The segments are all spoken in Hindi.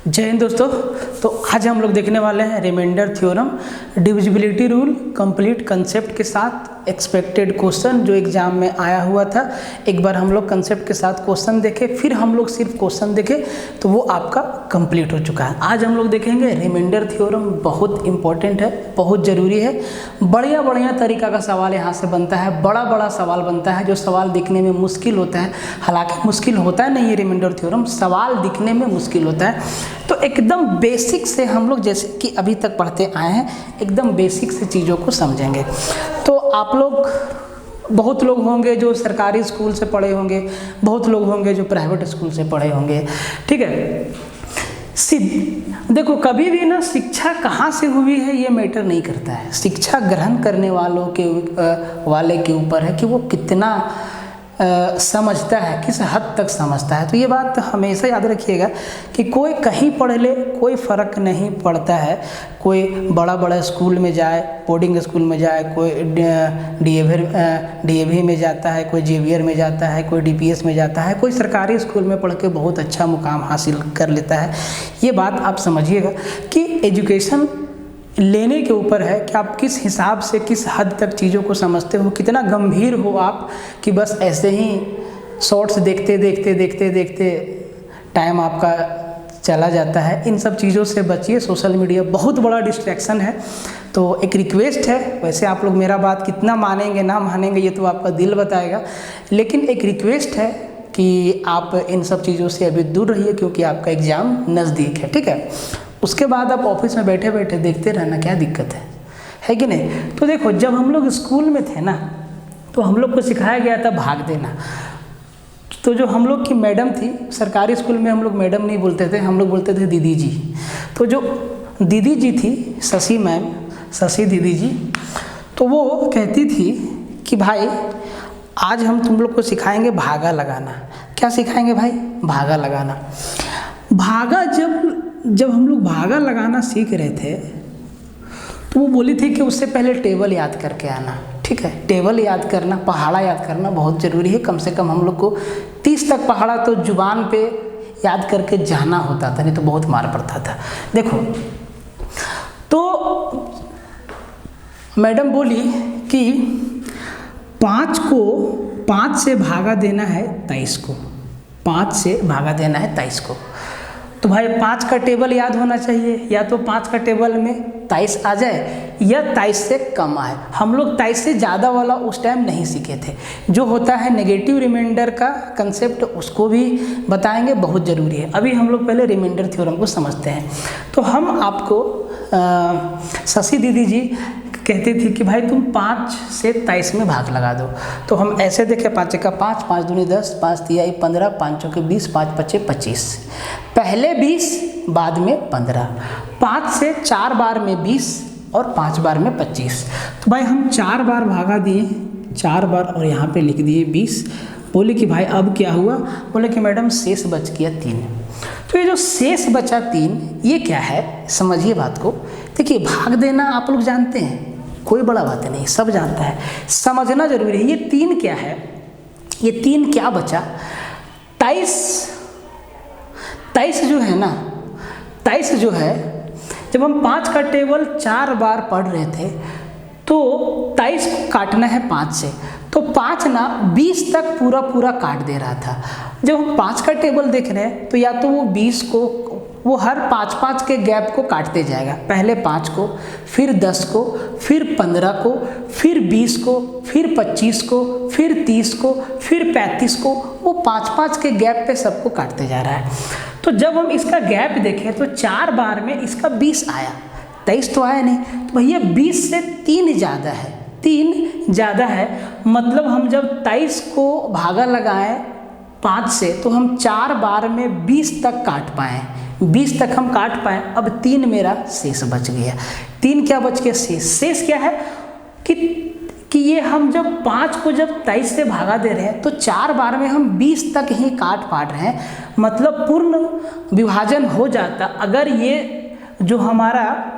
जय हिंद दोस्तों। तो आज हम लोग देखने वाले हैं remainder theorem, divisibility rule, complete concept के साथ एक्सपेक्टेड क्वेश्चन जो एग्जाम में आया हुआ था। एक बार हम लोग कंसेप्ट के साथ क्वेश्चन देखे, फिर हम लोग सिर्फ क्वेश्चन देखे, तो वो आपका कंप्लीट हो चुका है। आज हम लोग देखेंगे रिमाइंडर थ्योरम। बहुत इंपॉर्टेंट है, बहुत ज़रूरी है। बढ़िया बढ़िया तरीका का सवाल यहाँ से बनता है, बड़ा बड़ा सवाल बनता है, जो सवाल दिखने में मुश्किल होता है। हालांकि मुश्किल होता नहीं है रिमाइंडर थ्योरम, सवाल दिखने में मुश्किल होता है। तो एकदम बेसिक से हम लोग, जैसे कि अभी तक पढ़ते आए हैं, एकदम बेसिक से चीज़ों को समझेंगे। तो आप लोग, बहुत लोग होंगे जो सरकारी स्कूल से पढ़े होंगे, बहुत लोग होंगे जो प्राइवेट स्कूल से पढ़े होंगे, ठीक है। देखो, कभी भी ना शिक्षा कहाँ से हुई है ये मैटर नहीं करता है। शिक्षा ग्रहण करने वाले के ऊपर है कि वो कितना समझता है, किस हद तक समझता है। तो ये बात हमेशा याद रखिएगा कि कोई कहीं पढ़ ले, कोई फ़र्क नहीं पड़ता है। कोई बड़ा बड़ा स्कूल में जाए, बोर्डिंग स्कूल में जाए, कोई डीएवी में जाता है, कोई जेवियर में जाता है, कोई डीपीएस में जाता है, कोई सरकारी स्कूल में पढ़ के बहुत अच्छा मुकाम हासिल कर लेता है। ये बात आप समझिएगा कि एजुकेशन लेने के ऊपर है कि आप किस हिसाब से, किस हद तक चीज़ों को समझते हो, कितना गंभीर हो आप कि बस ऐसे ही शॉर्ट्स देखते देखते देखते देखते टाइम आपका चला जाता है। इन सब चीज़ों से बचिए। सोशल मीडिया बहुत बड़ा डिस्ट्रैक्शन है। तो एक रिक्वेस्ट है, वैसे आप लोग मेरा बात कितना मानेंगे ना मानेंगे ये तो आपका दिल बताएगा, लेकिन एक रिक्वेस्ट है कि आप इन सब चीज़ों से अभी दूर रहिए, क्योंकि आपका एग्ज़ाम नज़दीक है, ठीक है। उसके बाद आप ऑफिस में बैठे बैठे देखते रहना, क्या दिक्कत है कि नहीं। तो देखो, जब हम लोग स्कूल में थे ना, तो हम लोग को सिखाया गया था भाग देना। तो जो हम लोग की मैडम थी, सरकारी स्कूल में हम लोग मैडम नहीं बोलते थे, हम लोग बोलते थे दीदी जी। तो जो दीदी जी थी, शशि मैम, शशि दीदी जी, तो वो कहती थी कि भाई आज हम तुम लोग को सिखाएंगे भागा लगाना। क्या सिखाएंगे भाई? भागा लगाना। भागा जब हम लोग भागा लगाना सीख रहे थे, तो वो बोली थी कि उससे पहले टेबल याद करके आना, ठीक है। टेबल याद करना, पहाड़ा याद करना बहुत ज़रूरी है। कम से कम हम लोग को 30 तक पहाड़ा तो जुबान पे याद करके जाना होता था, नहीं तो बहुत मार पड़ता था। देखो, तो मैडम बोली कि 5 से भागा देना है 23 को, 5 से भागा देना है 23 को। तो भाई 5 का टेबल याद होना चाहिए, या तो 5 का टेबल में 23 आ जाए या 23 से कम आए। हम लोग 23 से ज़्यादा वाला उस टाइम नहीं सीखे थे। जो होता है नेगेटिव रिमाइंडर का कंसेप्ट, उसको भी बताएंगे, बहुत ज़रूरी है। अभी हम लोग पहले रिमाइंडर थ्योरम को समझते हैं। तो हम आपको शशि दीदी जी कहती थी कि भाई तुम 5 से 23 में भाग लगा दो। तो हम ऐसे देखे, 5 का 5, 5 दूनी 10, 5 तिहाई 15, 5 चौके 20, 5 पचे 25। पहले 20, बाद में 15। 5 से 4 बार में 20 और 5 बार में 25। तो भाई हम 4 बार भागा दिए, 4 बार, और यहाँ पे लिख दिए 20। बोले कि भाई अब क्या हुआ? बोले कि मैडम शेष बच गया 3। तो ये जो शेष बचा 3, ये क्या है? समझिए बात को। देखिए, भाग देना आप लोग जानते हैं, कोई बड़ा बात नहीं, सब जानता है, समझना जरूरी है। ये 3 क्या है? ये 3 क्या बचा? 23 जो है ना, 23 जो है, जब हम 5 का टेबल 4 बार पढ़ रहे थे, तो 23 को काटना है 5 से। तो 5 ना 20 तक पूरा काट दे रहा था। जब हम 5 का टेबल देख रहे हैं, तो या तो वो 20 को, वो हर 5-5 के गैप को काटते जाएगा। पहले 5 को, फिर 10 को, फिर 15 को, फिर 20 को, फिर 25 को, फिर 30 को, फिर 35 को, वो 5-5 के गैप पे सबको काटते जा रहा है। तो जब हम इसका गैप देखें, तो 4 बार में इसका 20 आया, 23 तो आया नहीं। तो भैया 20 से 3 ज़्यादा है, 3 ज़्यादा है। मतलब हम जब 23 को भागा लगाएं 5 से, तो हम 4 बार में 20 तक काट पाएँ, 20 तक हम काट पाए। अब 3 मेरा शेष बच गया। 3 क्या बच गया? शेष। शेष क्या है कि ये हम जब 5 को जब 23 से भागा दे रहे हैं, तो 4 बार में हम 20 तक ही काट पाट रहे हैं। मतलब पूर्ण विभाजन हो जाता अगर ये जो हमारा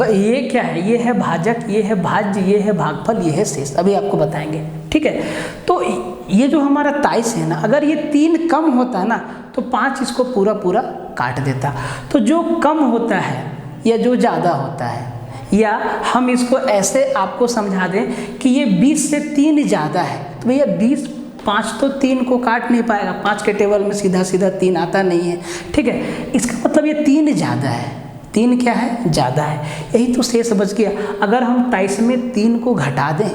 ये क्या है, ये है भाजक, ये है भाज्य, ये है भागफल, ये है शेष। अभी आपको बताएंगे। ठीक है। तो ये जो हमारा 23 है ना, अगर ये 3 कम होता ना तो 5 इसको पूरा पूरा काट देता। तो जो कम होता है या जो ज़्यादा होता है, या हम इसको ऐसे आपको समझा दें कि ये 20 से 3 ज़्यादा है, तो भैया 20 5 तो 3 को काट नहीं पाएगा, 5 के टेबल में सीधा सीधा 3 आता नहीं है, ठीक है। इसका मतलब ये 3 ज़्यादा है, 3 क्या है, ज़्यादा है, यही तो शेष बच गया। अगर हम 23 में 3 को घटा दें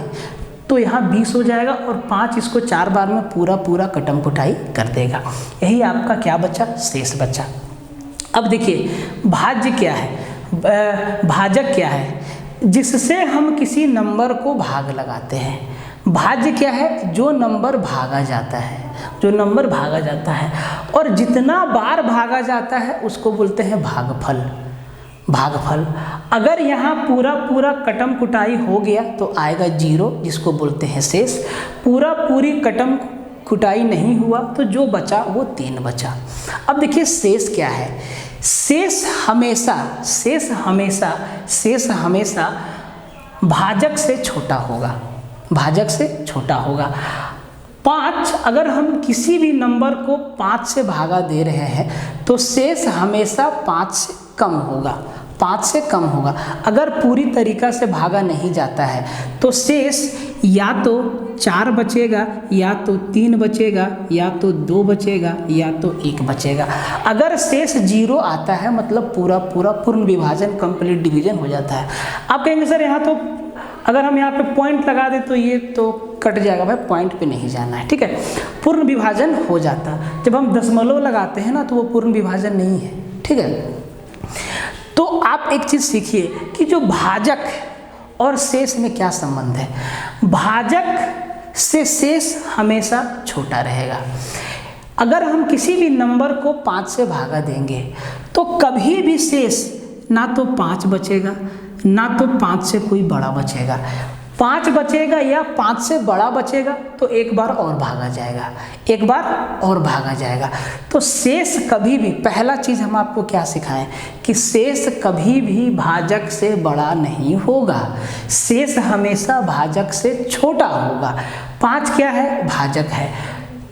तो यहाँ 20 हो जाएगा और 5 इसको 4 बार में पूरा पूरा कटम कुटाई कर देगा। यही आपका क्या बचा, शेष बचा। अब देखिए भाज्य क्या है, भाजक क्या है, जिससे हम किसी नंबर को भाग लगाते हैं। भाज्य क्या है, जो नंबर भागा जाता है, जो नंबर भागा जाता है और जितना बार भागा जाता है उसको बोलते हैं भागफल। भागफल अगर यहाँ पूरा पूरा कटम कुटाई हो गया तो आएगा 0, जिसको बोलते हैं शेष। पूरा पूरी कटम कुटाई नहीं हुआ तो जो बचा वो 3 बचा। अब देखिए शेष क्या है, शेष हमेशा भाजक से छोटा होगा, भाजक से छोटा होगा। 5 अगर हम किसी भी नंबर को 5 से भागा दे रहे हैं तो शेष हमेशा 5 से कम होगा, 5 से कम होगा। अगर पूरी तरीक़ा से भागा नहीं जाता है तो शेष या तो 4 बचेगा, या तो 3 बचेगा, या तो 2 बचेगा, या तो 1 बचेगा। अगर शेष 0 आता है मतलब पूरा पूरा पूर्ण विभाजन, कंप्लीट डिवीजन हो जाता है। आप कहेंगे सर यहाँ तो अगर हम यहाँ पे पॉइंट लगा दें तो ये तो कट जाएगा, भाई पॉइंट पे नहीं जाना है, ठीक है। पूर्ण विभाजन हो जाता। जब हम दशमलव लगाते हैं ना तो वो पूर्ण विभाजन नहीं है, ठीक है। तो आप एक चीज़ सीखिए कि जो भाजक और शेष में क्या संबंध है। भाजक से शेष हमेशा छोटा रहेगा। अगर हम किसी भी नंबर को 5 से भागा देंगे तो कभी भी शेष ना तो 5 बचेगा, ना तो 5 से कोई बड़ा बचेगा। 5 बचेगा या 5 से बड़ा बचेगा तो एक बार और भागा जाएगा, एक बार और भागा जाएगा। तो शेष कभी भी, पहला चीज़ हम आपको क्या सिखाएं कि शेष कभी भी भाजक से बड़ा नहीं होगा, शेष हमेशा भाजक से छोटा होगा। 5 क्या है, भाजक है।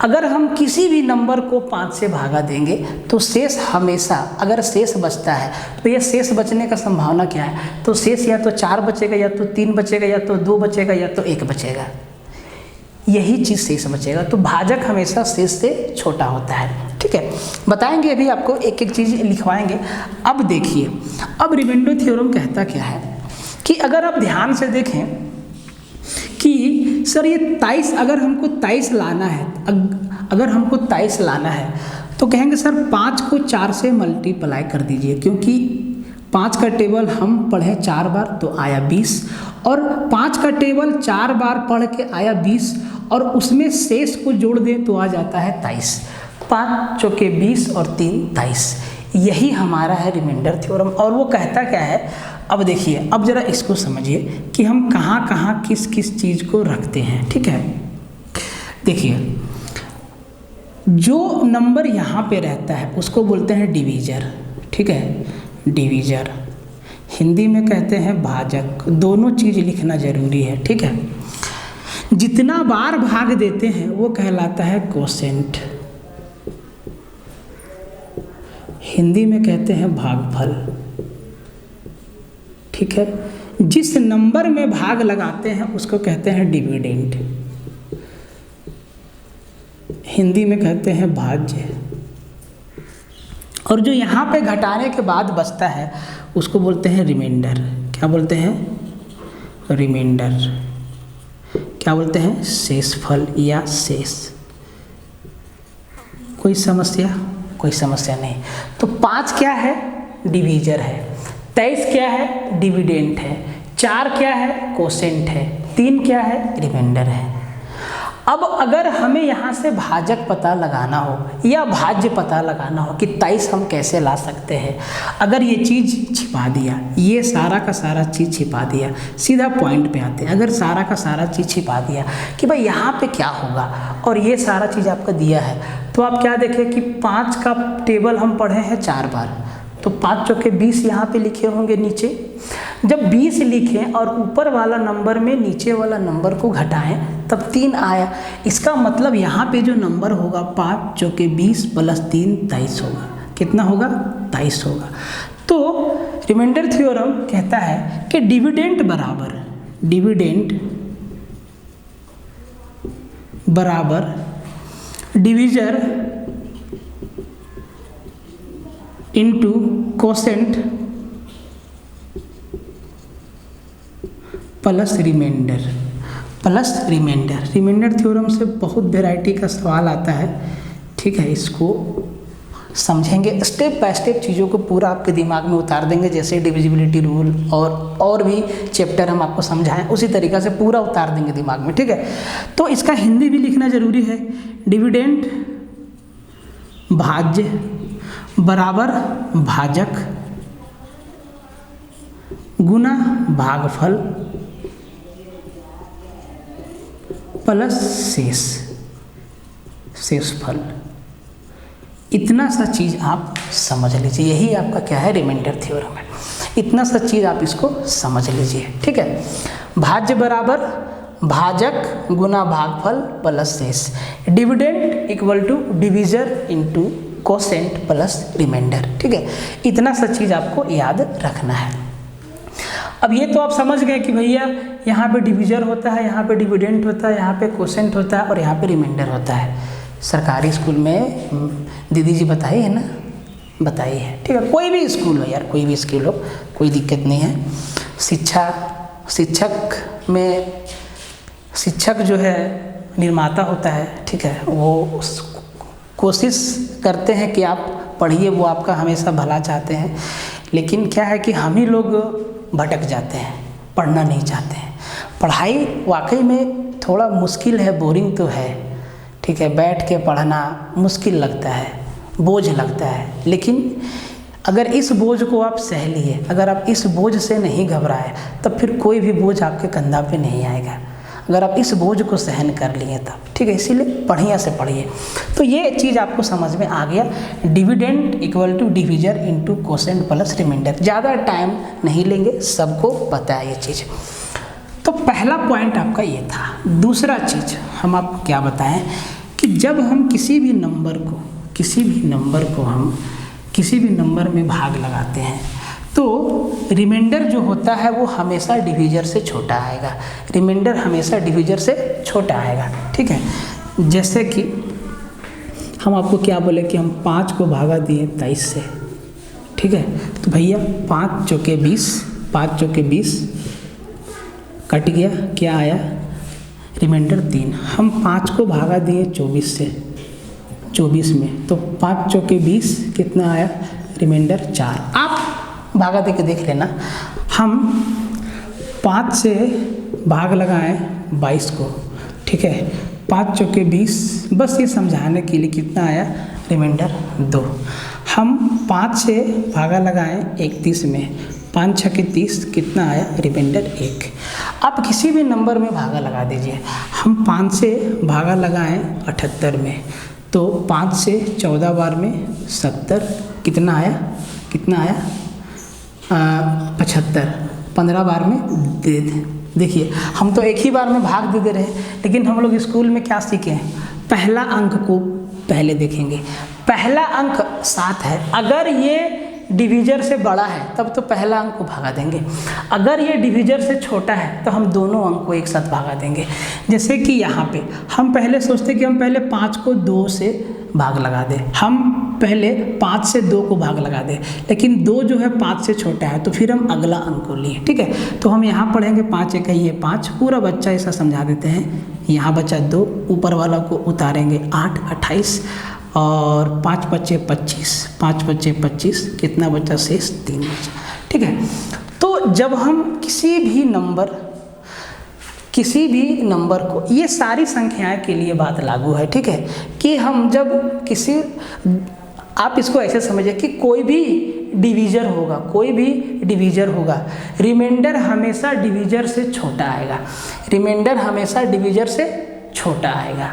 अगर हम किसी भी नंबर को 5 से भागा देंगे तो शेष हमेशा, अगर शेष बचता है तो ये शेष बचने का संभावना क्या है, तो शेष या तो 4 बचेगा, या तो 3 बचेगा, या तो 2 बचेगा, या तो 1 बचेगा, यही चीज़ शेष बचेगा। तो भाजक हमेशा शेष से छोटा होता है, ठीक है। बताएंगे अभी आपको, एक एक चीज़ लिखवाएंगे। अब देखिए, अब रिमेंडर थ्योरम कहता क्या है कि अगर आप ध्यान से देखें कि सर ये 23, अगर हमको 23 लाना है, अगर हमको 23 लाना है तो कहेंगे सर 5 को 4 से मल्टीप्लाई कर दीजिए, क्योंकि 5 का टेबल हम पढ़े 4 बार तो आया 20, और 5 का टेबल 4 बार पढ़ के आया 20, और उसमें शेष को जोड़ दें तो आ जाता है 23। 5 चौके 20 और 3 23। यही हमारा है रिमाइंडर थ्योरम। और वो कहता क्या है, अब देखिए, अब जरा इसको समझिए कि हम कहाँ कहाँ किस किस चीज़ को रखते हैं, ठीक है। देखिए, जो नंबर यहाँ पे रहता है उसको बोलते हैं डिवीज़र, ठीक है, डिवीज़र। हिंदी में कहते हैं भाजक। दोनों चीज़ लिखना जरूरी है, ठीक है। जितना बार भाग देते हैं वो कहलाता है कोसेंट, हिंदी में कहते हैं भागफल, ठीक है। जिस नंबर में भाग लगाते हैं उसको कहते हैं डिविडेंड, हिंदी में कहते हैं भाज्य। और जो यहाँ पे घटाने के बाद बचता है उसको बोलते हैं रिमाइंडर। क्या बोलते हैं, रिमाइंडर। क्या बोलते हैं, शेषफल या शेष। कोई समस्या, कोई समस्या नहीं। तो 5 क्या है, डिवीजर है। 23 क्या है, डिविडेंड है। 4 क्या है, कोसेंट है। 3 क्या है, रिमाइंडर है। अब अगर हमें यहाँ से भाजक पता लगाना हो या भाज्य पता लगाना हो कि 23 हम कैसे ला सकते हैं, अगर ये चीज़ छिपा दिया, ये सारा का सारा चीज़ छिपा दिया, सीधा पॉइंट पे आते हैं। अगर सारा का सारा चीज़ छिपा दिया कि भाई यहाँ पे क्या होगा और ये सारा चीज़ आपका दिया है, तो आप क्या देखें कि 5 का टेबल हम पढ़े हैं 4 बार, तो 5 चौके 20 यहाँ पे लिखे होंगे नीचे। जब 20 लिखें और ऊपर वाला नंबर में नीचे वाला नंबर को घटाएं तब 3 आया। इसका मतलब यहाँ पे जो नंबर होगा 5 चौके 20 प्लस 3 23 होगा। कितना होगा? 23 होगा। तो रिमाइंडर थ्योरम कहता है कि डिविडेंड बराबर divisor into quotient plus remainder. Remainder theorem से बहुत वैरायटी का सवाल आता है, ठीक है। इसको समझेंगे, स्टेप बाय स्टेप चीज़ों को पूरा आपके दिमाग में उतार देंगे। जैसे डिविजिबिलिटी रूल और भी चैप्टर हम आपको समझाएं उसी तरीक़ा से पूरा उतार देंगे दिमाग में, ठीक है। तो इसका हिंदी भी लिखना जरूरी है। डिविडेंड भाज्य बराबर भाजक गुना भागफल प्लस शेषफल। इतना सा चीज़ आप समझ लीजिए। यही आपका क्या है? रिमाइंडर थ्योरम है। इतना सा चीज़ आप इसको समझ लीजिए, ठीक है। भाज्य बराबर भाजक गुना भागफल प्लस शेष। Dividend equal to divisor into quotient plus remainder, ठीक है। इतना सा चीज़ आपको याद रखना है। अब ये तो आप समझ गए कि भैया यहाँ पे डिविजर होता है, यहाँ पे डिविडेंड होता है, यहाँ पे कोसेंट होता है और यहाँ पे रिमाइंडर होता है। सरकारी स्कूल में दीदी जी बताई है ना? बताई है, ठीक है। कोई भी स्कूल हो यार, कोई भी स्कूल हो, कोई दिक्कत नहीं है। शिक्षक जो है निर्माता होता है, ठीक है। वो कोशिश करते हैं कि आप पढ़िए, वो आपका हमेशा भला चाहते हैं। लेकिन क्या है कि हम ही लोग भटक जाते हैं, पढ़ना नहीं चाहते हैं। पढ़ाई वाकई में थोड़ा मुश्किल है, बोरिंग तो है, ठीक है। बैठ के पढ़ना मुश्किल लगता है, बोझ लगता है। लेकिन अगर इस बोझ को आप सह लिए, अगर आप इस बोझ से नहीं घबराए, तब फिर कोई भी बोझ आपके कंधा पे नहीं आएगा। अगर आप इस बोझ को सहन कर लिए तब, ठीक है। इसीलिए बढ़िया से पढ़िए। तो ये चीज़ आपको समझ में आ गया। Dividend equal to divisor into quotient plus remainder. ज़्यादा टाइम नहीं लेंगे, सबको पता है ये चीज़। तो पहला पॉइंट आपका ये था। दूसरा चीज़ हम आपको क्या बताएं कि जब हम किसी भी नंबर में भाग लगाते हैं तो रिमाइंडर जो होता है वो हमेशा डिविजर से छोटा आएगा। ठीक है। जैसे कि हम आपको क्या बोले कि हम 5 को भागा दिए 23 से, ठीक है। तो भैया 5 चौके 20 कट गया, क्या आया? रिमाइंडर 3। हम 5 को भागा दिए 24 में, तो 5 चौके 20 कितना आया? रिमाइंडर 4। आप भागा दे के देख लेना। हम 5 से भाग लगाएं 22 को, ठीक है। 5 चौके 20, बस ये समझाने के लिए कितना आया? रिमाइंडर 2। हम 5 से भागा लगाएं 31 में, 5 छके 30, कितना आया? रिमाइंडर 1। आप किसी भी नंबर में भागा लगा दीजिए। हम 5 से भागा लगाएं 78 में, तो 5 से 14 बार में 70, कितना आया? 75। 15 बार में दे देखिए, हम तो एक ही बार में भाग दे रहे हैं, लेकिन हम लोग स्कूल में क्या सीखे हैं? पहला अंक को पहले देखेंगे। पहला अंक 7 है, अगर ये डिविजर से बड़ा है तब तो पहला अंक को भागा देंगे। अगर ये डिविजर से छोटा है तो हम दोनों अंक को एक साथ भागा देंगे। जैसे कि यहाँ पे हम पहले सोचते कि हम पहले 5 को 2 से भाग लगा दें, हम पहले 5 से 2 को भाग लगा दें, लेकिन 2 जो है 5 से छोटा है, तो फिर हम अगला अंक को लिए, ठीक है। तो हम यहाँ पढ़ेंगे 5 एक ये 5, पूरा बच्चा ऐसा समझा देते हैं। यहाँ बचा 2, ऊपर वाला को उतारेंगे 8, 28 और 5 बचे 25, कितना बचा? शेष 3 बचा, ठीक है। तो जब हम किसी भी नंबर को, ये सारी संख्याएं के लिए बात लागू है, ठीक है, कि हम जब आप इसको ऐसे समझिए कि कोई भी डिवीजर होगा, रिमाइंडर हमेशा डिवीजर से छोटा आएगा।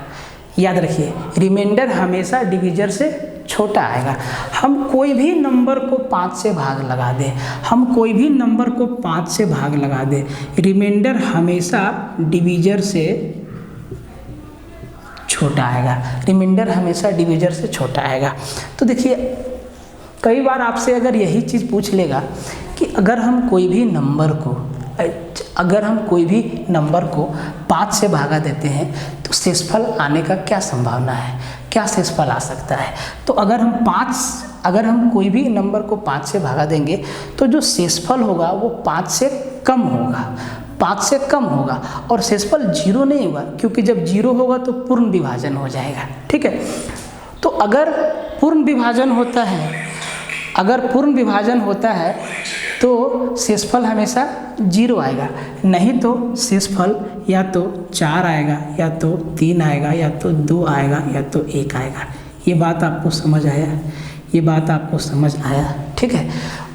याद रखिए, रिमाइंडर हमेशा डिवीजर से छोटा आएगा। हम कोई भी नंबर को 5 से भाग लगा दें, हम कोई भी नंबर को 5 से भाग लगा दें, रिमाइंडर हमेशा डिवीजर से छोटा आएगा, रिमाइंडर हमेशा डिवीजर से छोटा आएगा। तो देखिए, कई बार आपसे अगर यही चीज़ पूछ लेगा कि अगर हम कोई भी नंबर को 5 से भागा देते हैं तो शेषफल आने का क्या संभावना है, क्या शेषफल आ सकता है। तो अगर हम कोई भी नंबर को 5 से भागा देंगे तो जो शेषफल होगा वो 5 से कम होगा, 5 से कम होगा, और शेषफल 0 नहीं होगा, क्योंकि जब 0 होगा तो पूर्ण विभाजन हो जाएगा। ठीक है, तो अगर पूर्ण विभाजन होता है तो शेषफल हमेशा 0 आएगा, नहीं तो शेषफल या तो 4 आएगा, या तो 3 आएगा, या तो 2 आएगा, या तो 1 आएगा। ये बात आपको समझ आया? ठीक है,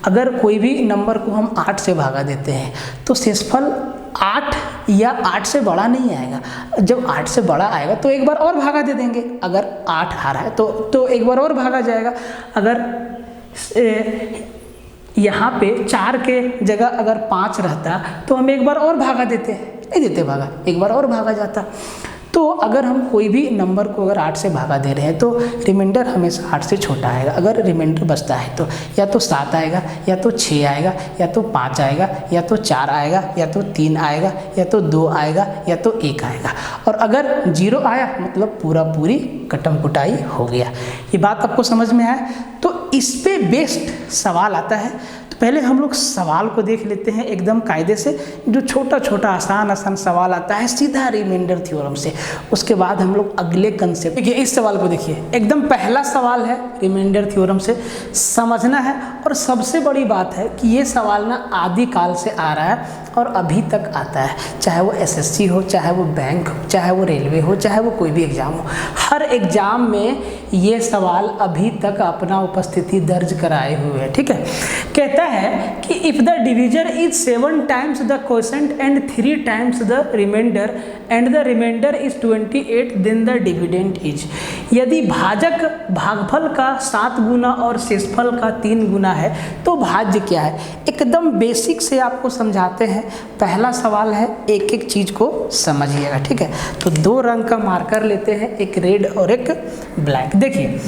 अगर कोई भी नंबर को हम 8 से भागा देते हैं तो शेषफल 8 या 8 से बड़ा नहीं आएगा। जब 8 से बड़ा आएगा तो एक बार और भागा दे देंगे। अगर 8 आ रहा है तो एक बार और भागा जाएगा। अगर यहाँ पे 4 के जगह अगर 5 रहता तो हम एक बार और भागा देते, नहीं देते भागा, एक बार और भागा जाता। तो अगर हम कोई भी नंबर को अगर 8 से भागा दे रहे हैं तो रिमाइंडर हमेशा 8 से छोटा आएगा। अगर रिमाइंडर बचता है तो या तो 7 आएगा, या तो 6 आएगा, या तो 5 आएगा, या तो 4 आएगा, या तो 3 आएगा, या तो 2 आएगा, या तो 1 आएगा। और अगर 0 आया मतलब पूरी कटम कुटाई हो गया। ये बात आपको समझ में आया? तो इस पे बेस्ड सवाल आता है। तो पहले हम लोग सवाल को देख लेते हैं एकदम कायदे से, जो छोटा आसान सवाल आता है सीधा रिमाइंडर थ्योरम से। उसके बाद हम लोग अगले कंसेप्ट, देखिए इस सवाल को देखिए, एकदम पहला सवाल है रिमाइंडर थ्योरम से, समझना है। और सबसे बड़ी बात है कि ये सवाल ना आदिकाल से आ रहा है और अभी तक आता है, चाहे वो एसएससी हो, चाहे वो बैंक हो, चाहे वो रेलवे हो, चाहे वो कोई भी एग्जाम हो, हर एग्जाम में ये सवाल अभी तक अपना उपस्थिति दर्ज कराए हुए है। ठीक है, कहता है कि if the divisor is 7 times the quotient and 3 times the remainder and the remainder is 28 then the dividend is. यदि भाजक भागफल का 7 गुना और शेषफल का 3 गुना है तो भाज्य क्या है। एकदम बेसिक से आपको समझाते हैं। पहला सवाल है, एक एक चीज को समझिएगा। ठीक है, तो 2 रंग का मार्कर लेते हैं, एक रेड और एक ब्लैक। देखिए,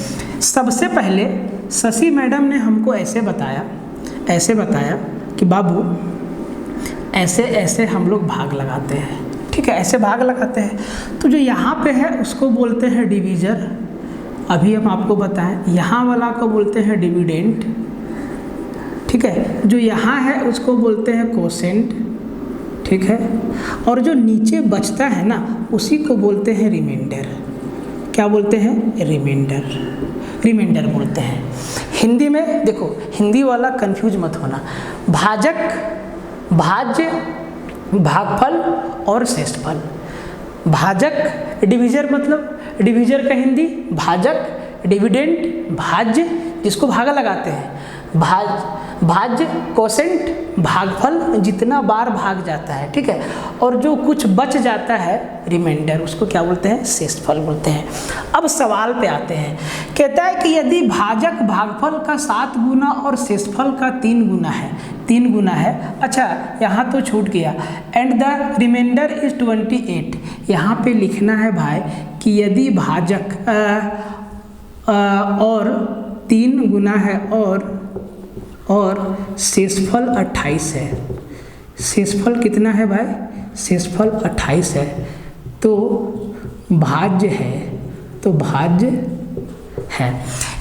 सबसे पहले शशि मैडम ने हमको ऐसे बताया कि बाबू ऐसे ऐसे हम लोग भाग लगाते हैं। ठीक है, ऐसे भाग लगाते हैं। तो जो यहाँ पे है उसको बोलते हैं डिवीजर। अभी हम आपको बताएं, यहाँ वाला को बोलते हैं डिविडेंड। ठीक है, जो यहाँ है उसको बोलते हैं कोसेंट। ठीक है, और जो नीचे बचता है ना उसी को बोलते हैं रिमाइंडर। क्या बोलते हैं? रिमाइंडर बोलते हैं। हिंदी में देखो, हिंदी वाला कंफ्यूज मत होना, भाजक, भाज्य, भागफल और शेषफल। भाजक डिवीजर, मतलब डिवीजर का हिंदी भाजक, डिविडेंड भाज्य जिसको भागा लगाते हैं, भाज्य कोसेंट भागफल जितना बार भाग जाता है। ठीक है, और जो कुछ बच जाता है रिमाइंडर, उसको क्या बोलते हैं? शेषफल बोलते हैं। अब सवाल पे आते हैं, कहता है कि यदि भाजक भागफल का 7 गुना और शेषफल का 3 गुना है। अच्छा, यहाँ तो छूट गया, एंड द रिमाइंडर इज 28। यहाँ पे लिखना है भाई कि यदि भाजक और 3 गुना है और शेषफल 28 है। शेषफल कितना है भाई? शेषफल 28 है, तो भाज्य है।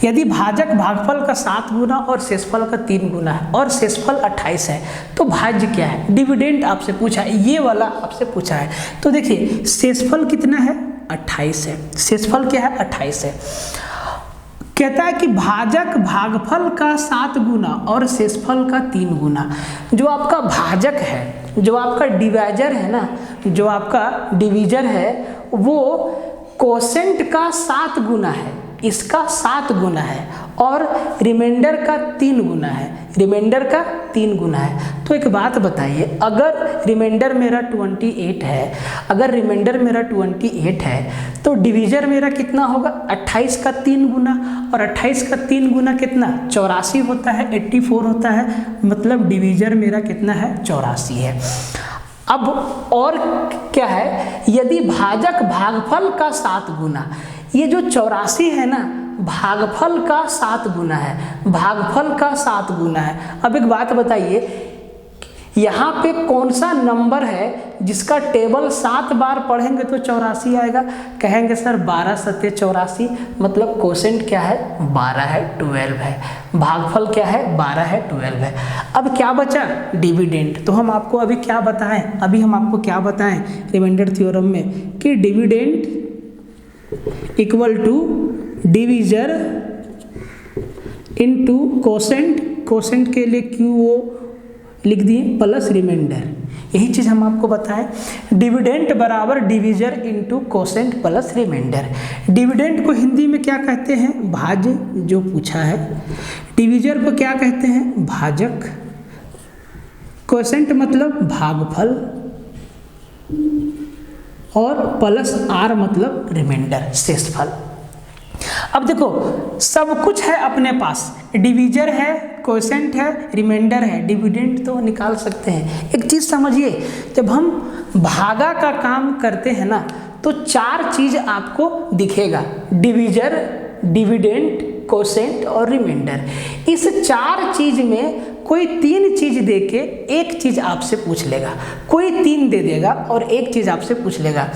यदि भाजक भागफल का 7 गुना और शेषफल का 3 गुना है और शेषफल 28 है तो भाज्य क्या है? डिविडेंड आपसे पूछा है, ये वाला आपसे पूछा है। तो देखिए, शेषफल कितना है? 28 है। शेषफल क्या है? 28 है। कहता है कि भाजक भागफल का 7 गुना और शेषफल का 3 गुना। जो आपका भाजक है, जो आपका डिवाइजर है ना, जो आपका डिवीजर है, वो कोसेंट का 7 गुना है, इसका 7 गुना है, और रिमाइंडर का 3 गुना है, रिमाइंडर का 3 गुना है। तो एक बात बताइए, अगर रिमाइंडर मेरा 28 है, अगर रिमाइंडर मेरा 28 है तो डिवीजर मेरा कितना होगा? 28 का 3 गुना, और 28 का 3 गुना कितना? 84 होता है, 84 होता है, मतलब डिवीजर मेरा कितना है? 84 है। अब और क्या है, यदि भाजक भागफल का 7 गुना, ये जो 84 है ना, भागफल का 7 गुना है, भागफल का 7 गुना है। अब एक बात बताइए, यहाँ पे कौन सा नंबर है जिसका टेबल 7 बार पढ़ेंगे तो 84 आएगा? कहेंगे सर 12 सत्ते 84, मतलब कोसेंट क्या है? 12 है, 12 है। भागफल क्या है? 12 है, 12 है। अब क्या बचा? डिविडेंड। तो हम आपको अभी क्या बताएं, अभी हम आपको क्या बताएं रिमाइंडर थ्योरम में, कि dividend equal to divisor into quotient, quotient के लिए QO लिख दिए, प्लस रिमाइंडर। यही चीज़ हम आपको बताएं, डिविडेंड बराबर divisor into quotient plus remainder. Dividend को हिंदी में क्या कहते हैं? भाज्य, जो पूछा है। डिवीजर को क्या कहते हैं? भाजक। कोसेंट मतलब भागफल, और प्लस R मतलब रिमाइंडर, शेषफल। अब देखो सब कुछ है अपने पास, डिवीजर है, कोसेंट है, रिमाइंडर है, डिविडेंड तो निकाल सकते हैं। एक चीज़ समझिए, जब हम भागा का काम करते हैं ना तो 4 चीज़ आपको दिखेगा, डिवीजर, डिविडेंड, कोसेंट और रिमाइंडर। इस 4 चीज़ में कोई 3 चीज़ दे के एक चीज़ आपसे पूछ लेगा, कोई 3 दे देगा और एक चीज़ आपसे पूछ लेगा।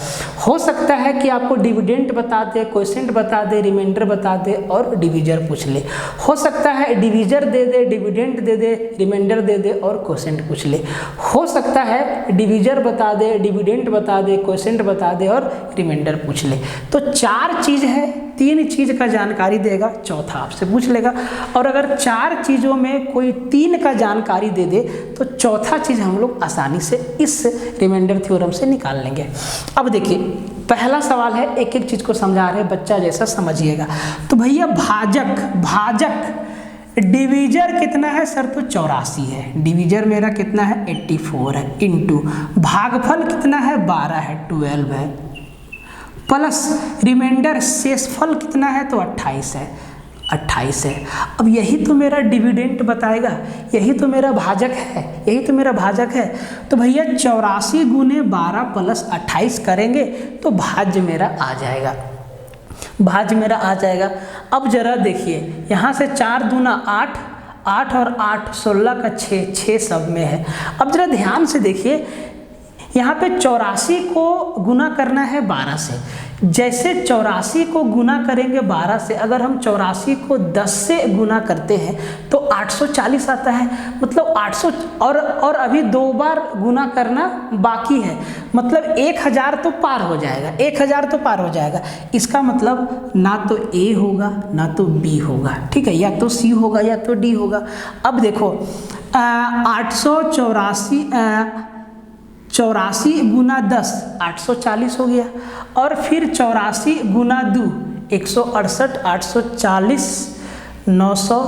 हो सकता है कि आपको डिविडेंड बता दे, कोसेंट बता दे, रिमाइंडर बता दे और डिवीजर पूछ ले। हो सकता है डिवीजर दे दे, डिविडेंड दे दे, रिमाइंडर दे दे और कोसेंट पूछ ले। हो सकता है डिवीजर बता दे, डिविडेंड बता दे, कोसेंट बता दे और रिमाइंडर पूछ ले। तो 4 चीज़ है, 3 चीज़ का जानकारी देगा, चौथा आपसे पूछ लेगा। और अगर 4 चीज़ों में कोई 3 का जानकारी दे दे तो चौथा चीज़ हम लोग आसानी से इस रिमाइंडर थ्योरम से निकाल लेंगे। अब देखिए पहला सवाल है, एक एक चीज़ को समझा रहे हैं, बच्चा जैसा समझिएगा। तो भैया भाजक, भाजक डिवीजर कितना है सर? तो 84 है। डिवीजर मेरा कितना है? 84 है, इंटू भागफल कितना है? 12 है, 12 है, प्लस रिमाइंडर शेषफल कितना है? तो 28 है, 28 है। अब यही तो मेरा डिविडेंड बताएगा, यही तो मेरा भाजक है, यही तो मेरा भाजक है। तो भैया 84 गुने 12 प्लस 28 करेंगे तो भाज्य मेरा आ जाएगा, भाज्य मेरा आ जाएगा। अब जरा देखिए, यहाँ से 4 दूना 8, 8 और 8 16 का 6, 6 सब में है। अब जरा ध्यान से देखिए, यहाँ पे 84 को गुना करना है 12 से। जैसे 84 को गुना करेंगे 12 से, अगर हम 84 को 10 से गुना करते हैं तो 840 आता है, मतलब 800 और अभी 2 बार गुना करना बाकी है, मतलब 1000 तो पार हो जाएगा, 1000 तो पार हो जाएगा। इसका मतलब ना तो A होगा ना तो B होगा, ठीक है, या तो C होगा या तो D होगा। अब देखो 84 गुना 10 840 हो गया, और फिर 84 गुना 2 168, 840, 900,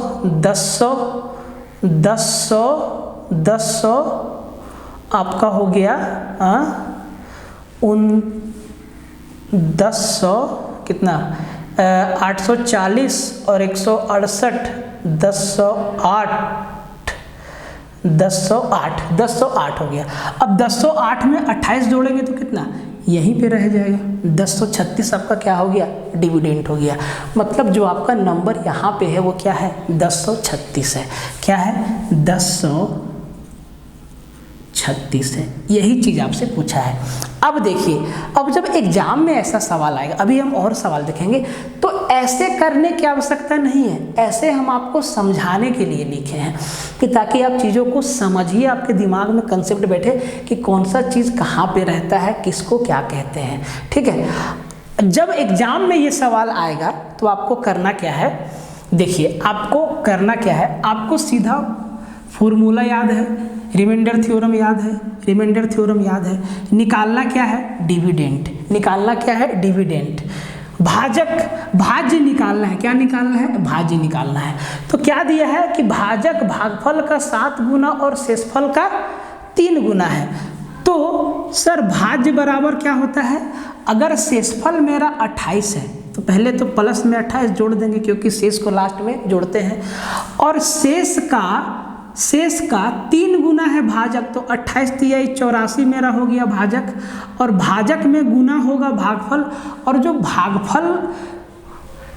1000, 1000 आपका हो गया 1000 कितना 840 और 168 1008 हो गया। अब 1008 में 28 जोड़ेंगे तो कितना यहीं पे रह जाएगा, 1036 आपका क्या हो गया? डिविडेंड हो गया। मतलब जो आपका नंबर यहाँ पे है वो क्या है? 1036 है। क्या है? 1036 है। यही चीज़ आपसे पूछा है। अब देखिए, अब जब एग्जाम में ऐसा सवाल आएगा, अभी हम और सवाल देखेंगे, तो ऐसे करने की आवश्यकता नहीं है, ऐसे हम आपको समझाने के लिए लिखे हैं कि ताकि आप चीज़ों को समझिए, आपके दिमाग में कंसेप्ट बैठे कि कौन सा चीज़ कहाँ पे रहता है, किसको क्या कहते हैं, ठीक है। जब एग्जाम में ये सवाल आएगा तो आपको करना क्या है? देखिए, आपको करना क्या है, आपको सीधा फॉर्मूला याद है, रिमाइंडर थ्योरम याद है, रिमाइंडर थ्योरम याद है, निकालना क्या है? डिविडेंड। निकालना क्या है? डिविडेंड। भाजक, भाज्य निकालना है। क्या निकालना है? भाज्य निकालना है। तो क्या दिया है कि भाजक भागफल का 7 गुना और शेषफल का 3 गुना है। तो सर भाज्य बराबर क्या होता है? अगर शेषफल मेरा 28 है तो पहले तो प्लस में 28 जोड़ देंगे क्योंकि शेष को लास्ट में जोड़ते हैं, और शेष का 3 गुना है भाजक, तो 28 दिया 84 मेरा हो गया भाजक, और भाजक में गुना होगा भागफल। और जो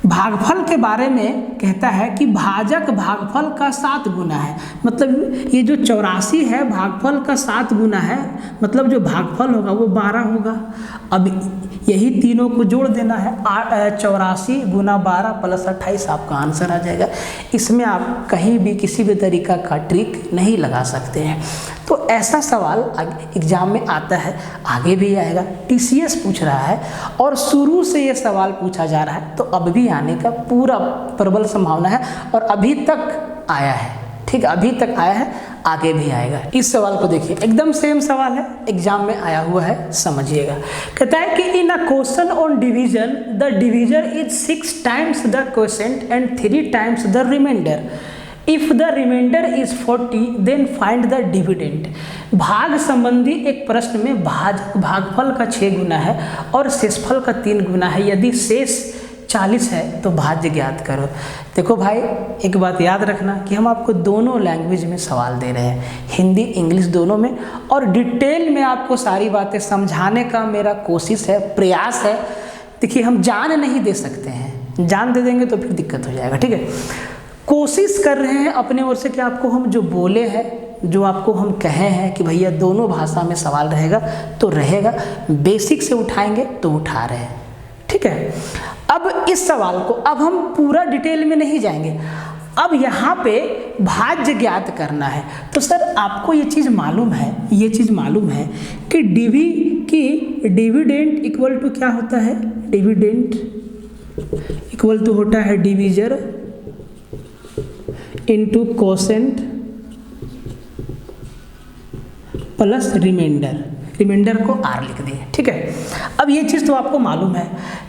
भागफल के बारे में कहता है कि भाजक भागफल का 7 गुना है, मतलब ये जो 84 है भागफल का 7 गुना है, मतलब जो भागफल होगा वो 12 होगा। अब यही तीनों को जोड़ देना है, 84 गुना 12 प्लस 28 आपका आंसर आ जाएगा। इसमें आप कहीं भी किसी भी तरीका का ट्रिक नहीं लगा सकते हैं। तो ऐसा सवाल एग्जाम में आता है, आगे भी आएगा, टीसीएस पूछ रहा है और शुरू से ये सवाल पूछा जा रहा है, तो अब भी आने का पूरा प्रबल संभावना है और अभी तक आया है। ठीक है, अभी तक आया है, आगे भी आएगा। इस सवाल को देखिए, एकदम सेम सवाल है, एग्जाम में आया हुआ है, समझिएगा। कहता है कि in a question on division the divisor is 6 times the quotient and 3 times the remainder. If the remainder is 40 then find the dividend. भाग संबंधी एक प्रश्न में भागफल का 6 गुना है और शेषफल का 3 गुना है। यदि शेष 40 है तो भाज्य ज्ञात करो। देखो भाई, एक बात याद रखना कि हम आपको दोनों लैंग्वेज में सवाल दे रहे हैं, हिंदी इंग्लिश दोनों में, और डिटेल में आपको सारी बातें समझाने का मेरा कोशिश है, प्रयास है। देखिए, हम जान नहीं दे सकते हैं, जान दे देंगे तो फिर दिक्कत हो जाएगा। ठीक है, कोशिश कर रहे हैं अपने ओर से कि आपको हम जो बोले हैं, जो आपको हम कहे हैं कि भैया दोनों भाषा में सवाल रहेगा तो रहेगा, बेसिक से उठाएंगे तो उठा रहे हैं। ठीक है, अब इस सवाल को अब हम पूरा डिटेल में नहीं जाएंगे। अब यहाँ पे भाज्य ज्ञात करना है। तो सर आपको ये चीज़ मालूम है कि डिविडेंड इक्वल टू क्या होता है? डिविडेंड इक्वल टू होता है divisor into quotient plus remainder को आर लिख दिए। ठीक है, अब ये चीज़ तो आपको मालूम है।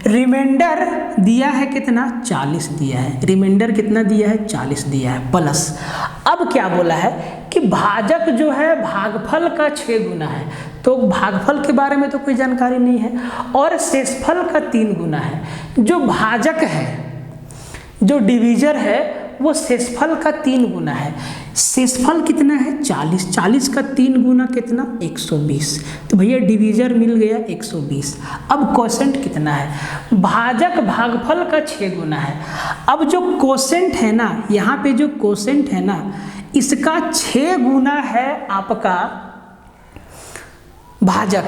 रिमाइंडर दिया है कितना? 40 दिया है। रिमाइंडर कितना दिया है? 40 दिया है, प्लस अब क्या बोला है कि भाजक जो है भागफल का 6 गुना है। तो भागफल के बारे में तो कोई जानकारी नहीं है, और शेषफल का 3 गुना है। जो भाजक है, जो डिवीजर है, वो शेषफल का 3 गुना है। शेषफल कितना है? 40। 40 का 3 गुना कितना? 120। तो भैया डिवीजर मिल गया 120। अब क्वोशिएंट कितना है? भाजक भागफल का 6 गुना है। अब जो क्वोशिएंट है ना, यहाँ पे जो क्वोशिएंट है ना, इसका 6 गुना है आपका भाजक।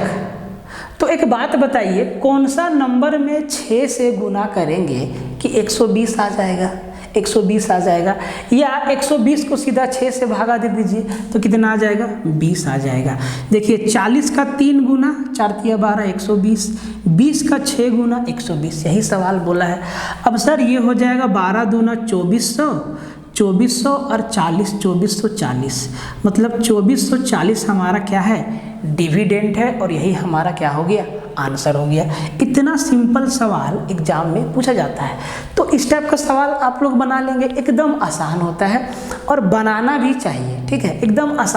तो एक बात बताइए, कौन सा नंबर में 6 से गुना करेंगे कि 120 आ जाएगा? 120 आ जाएगा, या 120 को सीधा 6 से भागा दे दीजिए तो कितना आ जाएगा? 20 आ जाएगा। देखिए, 40 का 3 गुना 4 तिया 12 120, 20 का 6 गुना 120, यही सवाल बोला है। अब सर ये हो जाएगा 12 दूना 2400 और 40 2440, मतलब 2440 हमारा क्या है? डिविडेंड है, और यही हमारा क्या हो गया? आंसर हो गया। इतना सिंपल सवाल एग्जाम में पूछा जाता है। तो इस टाइप का सवाल आप लोग बना लेंगे, एकदम आसान होता है और बनाना भी चाहिए। ठीक है, एकदम आसान।